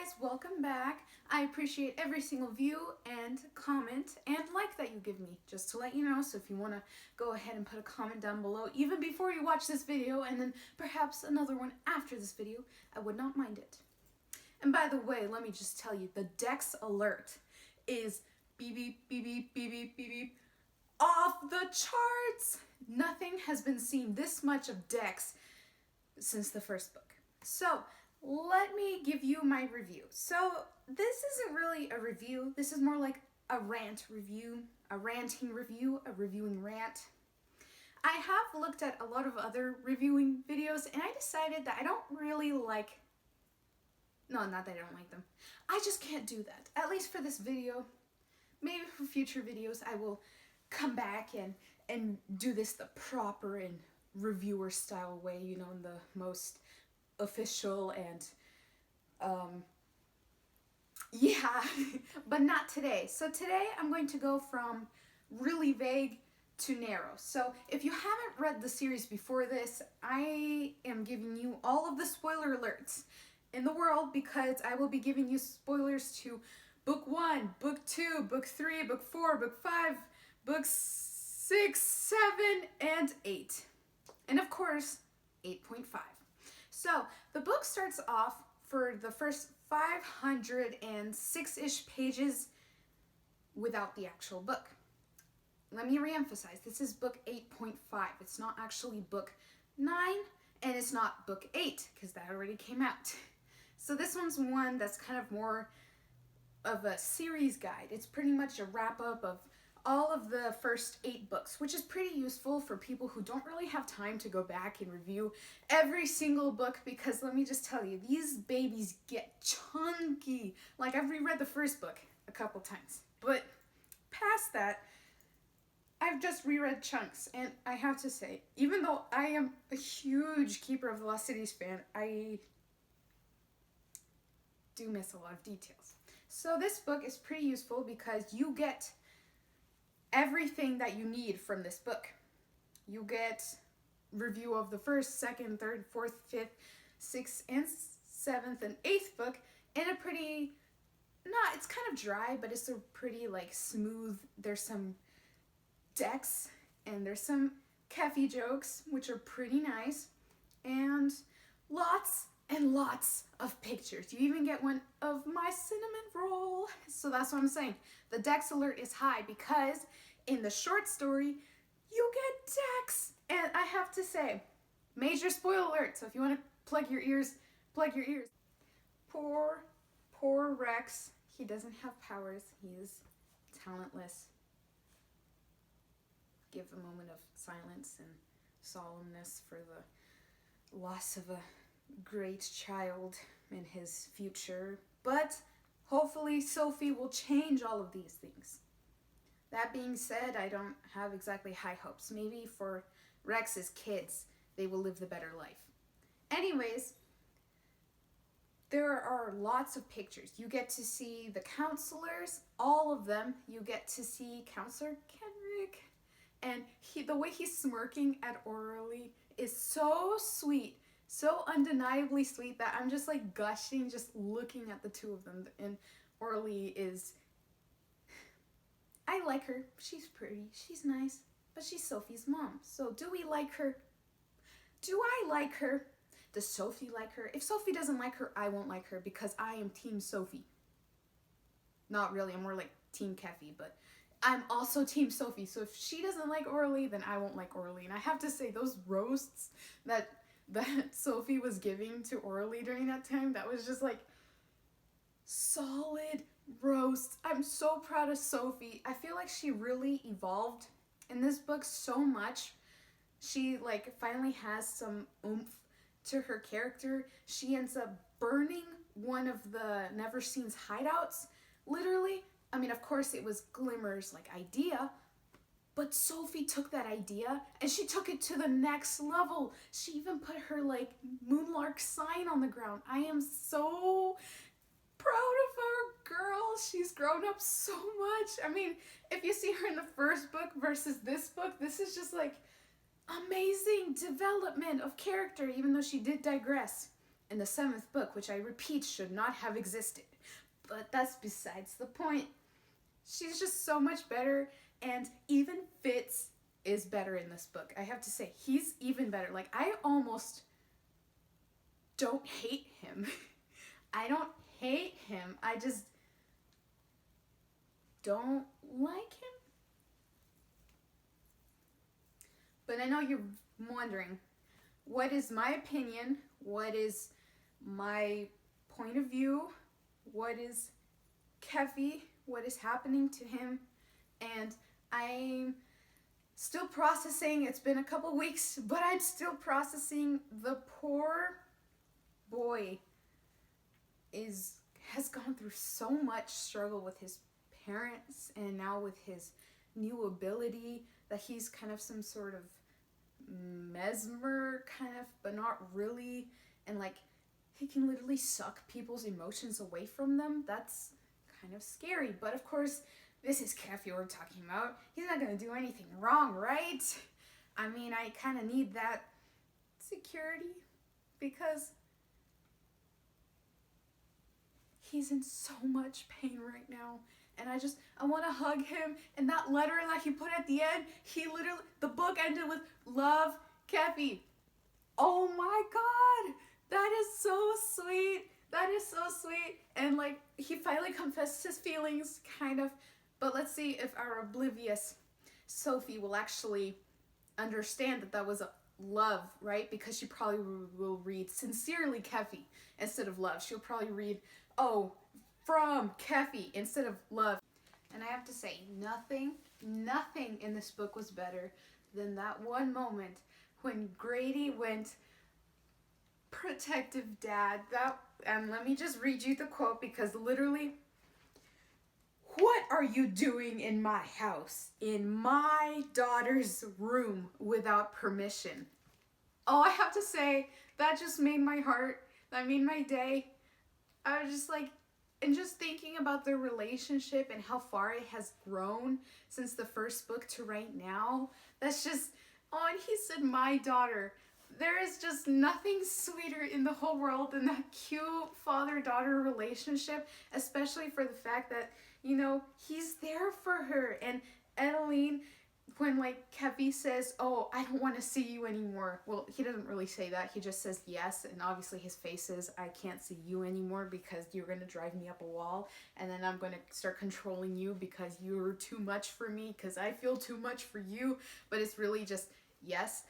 guys, welcome back. I appreciate every single view and comment and like that you give me, just to let you know. So if you want to go ahead and put a comment down below, even before you watch this video, and then perhaps another one after this video, I would not mind it. And by the way, let me just tell you, the Dex alert is beep beep beep beep beep beep beep beep off the charts. Nothing has been seen this much of Dex since the first book. So let me give you my review. So this isn't really a review. This is more like a rant review, a ranting review, a reviewing rant. I have looked at a lot of other reviewing videos and I decided that I don't really like, no, not that I don't like them. I just can't do that. At least for this video. Maybe for future videos I will come back and do this the proper and reviewer style way, you know, in the most official and yeah, but not today. So today I'm going to go from really vague to narrow. So if you haven't read the series before this, I am giving you all of the spoiler alerts in the world because I will be giving you spoilers to book 1, book 2, book 3, book 4, book 5, book 6, 7, and 8. And of course, 8.5. So the book starts off for the first 506-ish pages without the actual book. Let me reemphasize, this is book 8.5. It's not actually book 9, and it's not book 8, because that already came out. So this one's one that's kind of more of a series guide. It's pretty much a wrap-up of all of the first 8 books, which is pretty useful for people who don't really have time to go back and review every single book, because let me just tell you, these babies get chunky. Like, I've reread the first book a couple times, but past that, I've just reread chunks, and I have to say, even though I am a huge Keeper of the Lost Cities fan, I do miss a lot of details. So this book is pretty useful because you get everything that you need from this book. You get review of the first, second, third, fourth, fifth, sixth, and seventh, and 8th book in a pretty, it's kind of dry, but it's a pretty like smooth. There's some decks and there's some Keffy jokes, which are pretty nice, and lots and lots of pictures. You even get one of my cinnamon roll. So that's what I'm saying. The Dex alert is high because in the short story, you get Dex. And I have to say, major spoiler alert. So if you want to plug your ears, plug your ears. Poor Rex. He doesn't have powers. He is talentless. Give a moment of silence and solemnness for the loss of a great child in his future, but hopefully Sophie will change all of these things. That being said, I don't have exactly high hopes. Maybe for Rex's kids, they will live the better life. Anyways, there are lots of pictures. You get to see the counselors, all of them. You get to see Counselor Kenrick, and the way he's smirking at Orly is so sweet. So undeniably sweet that I'm just like gushing just looking at the two of them. And Orly is, I like her. She's pretty. She's nice. But she's Sophie's mom. So do we like her? Do I like her? Does Sophie like her? If Sophie doesn't like her, I won't like her because I am Team Sophie. Not really. I'm more like Team Keffy, but I'm also Team Sophie. So if she doesn't like Orly, then I won't like Orly. And I have to say, those roasts that Sophie was giving to Orly during that time, that was just like solid roast. I'm so proud of Sophie. I feel like she really evolved in this book so much. She like finally has some oomph to her character. She ends up burning one of the Neverseen's hideouts, literally. I mean, of course it was Glimmer's like idea, but Sophie took that idea and she took it to the next level. She even put her like Moonlark sign on the ground. I am so proud of our girl. She's grown up so much. I mean, if you see her in the first book versus this book, this is just like amazing development of character, even though she did digress. in the 7th book, which I repeat should not have existed. But that's besides the point. She's just so much better, and even Fitz is better in this book. I have to say, he's even better. Like, I almost don't hate him. I don't hate him. I just don't like him. But I know you're wondering, what is my opinion? What is my point of view? What is Keffy? What is happening to him? And I'm still processing. It's been a couple weeks, but I'm still processing. The poor boy has gone through so much struggle with his parents, and now with his new ability that he's kind of some sort of mesmer, kind of, but not really. And like, he can literally suck people's emotions away from them. That's kind of scary. But of course, this is Keffy we're talking about. He's not gonna do anything wrong, right? I mean, I kind of need that security because he's in so much pain right now. And I want to hug him. And that letter that he put at the end, the book ended with, "Love, Keffy." Oh my God, that is so sweet. That is so sweet. And like, he finally confessed his feelings, kind of. But let's see if our oblivious Sophie will actually understand that that was a love, right? Because she probably will read "Sincerely, Keffy" instead of "love." She'll probably read, "Oh, from Keffy" instead of "love." And I have to say, nothing in this book was better than that one moment when Grady went protective dad. And let me just read you the quote, because literally, "What are you doing in my house, in my daughter's room, without permission?" Oh, I have to say, that just made my heart, that made my day. I was just like, and just thinking about their relationship and how far it has grown since the first book to right now, that's just, oh, and he said "my daughter." There is just nothing sweeter in the whole world than that cute father-daughter relationship, especially for the fact that, you know, he's there for her. And Adeline, when like Keffy says, "Oh, I don't want to see you anymore." Well, he doesn't really say that. He just says yes. And obviously his face is, "I can't see you anymore because you're going to drive me up a wall. And then I'm going to start controlling you because you're too much for me, because I feel too much for you." But it's really just yes.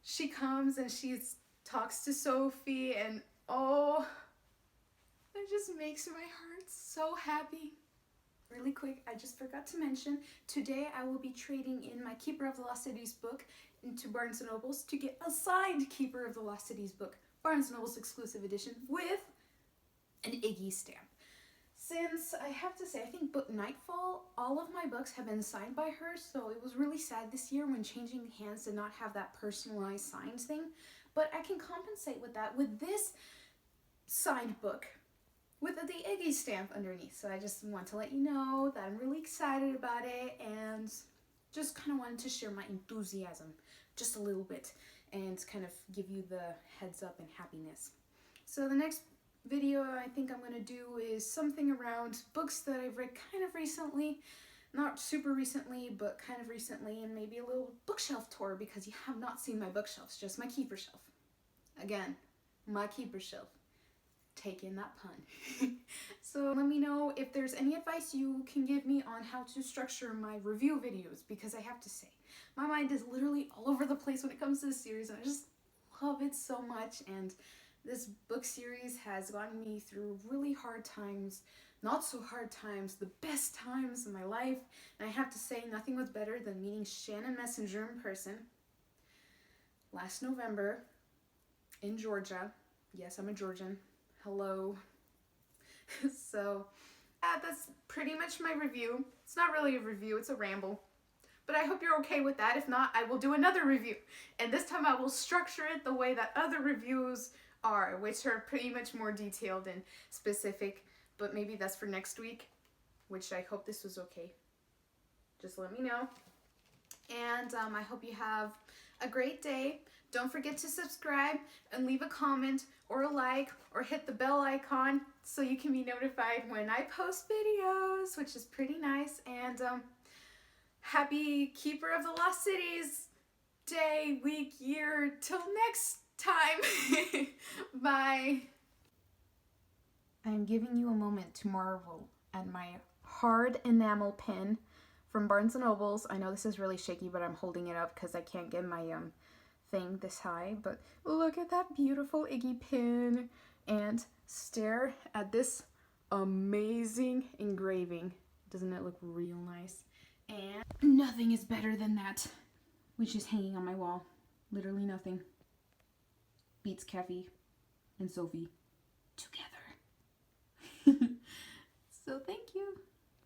She comes and she talks to Sophie, and oh, that just makes my heart so happy. Really quick, I just forgot to mention, today I will be trading in my Keeper of the Lost Cities book into Barnes & Noble's to get a signed Keeper of the Lost Cities book, Barnes & Noble's exclusive edition, with an Iggy stamp. Since, I have to say, I think book Nightfall, all of my books have been signed by her, so it was really sad this year when Changing Hands did not have that personalized signed thing. But I can compensate with that with this signed book with the Iggy stamp underneath. So I just want to let you know that I'm really excited about it, and just kind of wanted to share my enthusiasm just a little bit and kind of give you the heads up and happiness. So the next video I think I'm going to do is something around books that I've read kind of recently. Not super recently, but kind of recently, and maybe a little bookshelf tour, because you have not seen my bookshelves, just my keeper shelf. Again, my keeper shelf. Take in that pun. So let me know if there's any advice you can give me on how to structure my review videos, because I have to say, my mind is literally all over the place when it comes to this series, and I just love it so much. And this book series has gotten me through really hard times, not so hard times, the best times of my life. And I have to say, nothing was better than meeting Shannon Messenger in person last November in Georgia. Yes, I'm a Georgian. Hello. So that's pretty much my review. It's not really a review, it's a ramble. But I hope you're okay with that. If not, I will do another review. And this time I will structure it the way that other reviews are, which are pretty much more detailed and specific. But maybe that's for next week, which I hope this was okay. Just let me know. And I hope you have a great day. Don't forget to subscribe and leave a comment or a like or hit the bell icon so you can be notified when I post videos, which is pretty nice. And happy Keeper of the Lost Cities day, week, year. Till next time. Bye. I am giving you a moment to marvel at my hard enamel pen from Barnes & Noble's. I know this is really shaky, but I'm holding it up because I can't get my thing this high. But look at that beautiful Iggy pin and stare at this amazing engraving. Doesn't it look real nice? And nothing is better than that, which is hanging on my wall. Literally nothing beats Kathy and Sophie together. So thank